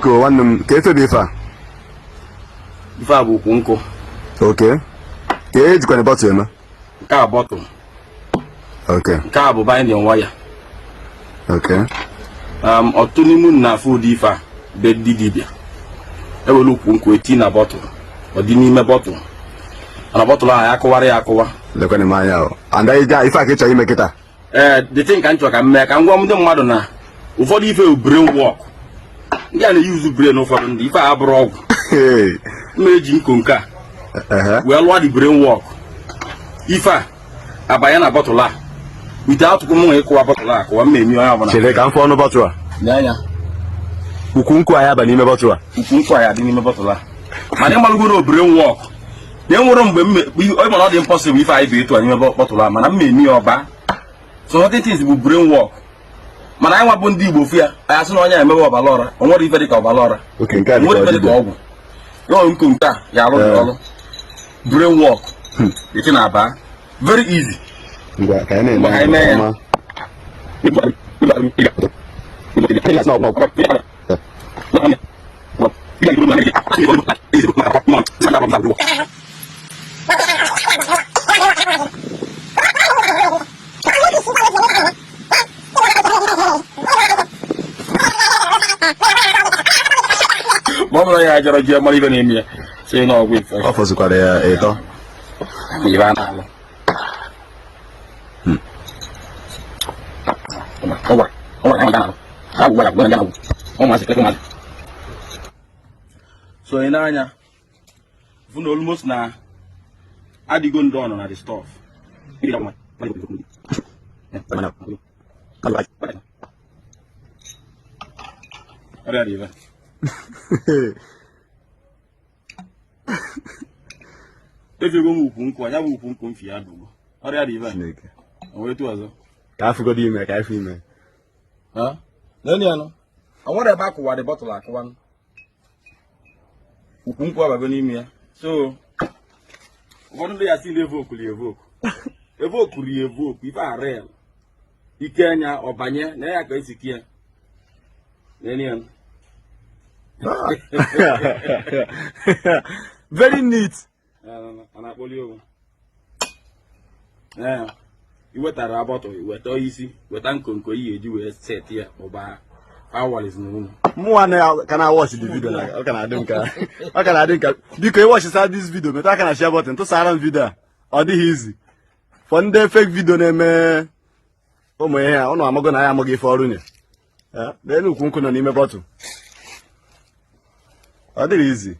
biko nwanne m ka efe bụ ife a? Ife a bụ ukwu nkụ. Okay. Ka ejikwana bọtụl eme? Nke a bọtụl. Okay. Nke a bụ binding wire. Okay. Ọtụtụ n'ime unu na-afụ ụdị ife a be ndị dibịa. Ewere ukwu nkụ eti na bọtụl. Ọ dị n'ime bọtụl. Mana bọtụl ahụ ya akụwara ya akụwa. Lekwana m anya ahụ. Anda ife a ka ị chọrọ ime kịta? The thing ka m chọrọ ka m mee ka m gwa ndị mmadụ na ụfọdụ ife brain work. Ndị a na-eyuzu brain ụfọdụ ndị ife a bụrụ ọgwụ. M eji nko nke a wee lụọ the brain work. Ife a abanye na bọtụl a wite atụkwu m nwe ịkụwa bọtụl a akụwa m emi onye ọbụla. Chere ka m fụọ ọnụ bọtụl a. N'anya Ukwu nkụ a ya ba n'ime bọtụl a. ukwu nkụ a ya dị n'ime bọtụl a. Mana ịmalụgo na brain work na enwere mgbe ọ mana ọ dị impossible ife anyị bụ etu a n'ime bọtụl a mana m emi ya ọba. So what it is bụ brain work. Mana anyị nwabụ ndị Igbo fu ya anyị asị na onye emebe ọbara ọra o nwere ife dịka ọbara ọra. Nwere ife dịka ọgwụ. Yo nko nke a ya arụ ọrụ. Brain work. Iti na aba. Very easy. Ngwa ka anyị na-eme. Mama ya jọrọ ji amara ibe na-eme ya. Sị na ọgwụ ife. Ọ fọzikwara ya ịtọ. Ibe a na-alụ. So ị na-anya fụ na almost na adịgo ndị ọnụ na the stuff. Ọrịa dị ebe. Efego m ukwu nkụ anya bụ ukwu nkụ mfi ya dugbo. Ọrịa dị ebe. O nwere etu ọzọ. Ka afụgodo ime ka afụ ime. N'elu ya nọ. O nwere ebe akụwa dị bọtụlụ akụwa. Ukwu nkụ abago n'ime ya. So ụfọdụ ndị ya si evoke li evoke. Evoke ri evoke ife a real. Ike anya ọbanye na ya ka esi kie. N'elu ya nọ. Very neat. Anakpoli ogo. Iwetara bọtụl iweta isi weta nkonko ihe eji wee set ya ọba hours n'ụlọ. Mụnwa na ka na watch the video na ọ ka na-adị nka biko ị watch this video meta aka na share button tụsara m video a ọ dịghị easy for ndị fake video na-eme ụmụ ihe a ụnụ amago na ya amaghị ife ọrụ nye lee na ukwu nkụ nọ n'ime bọtụl ọ dịghị easy.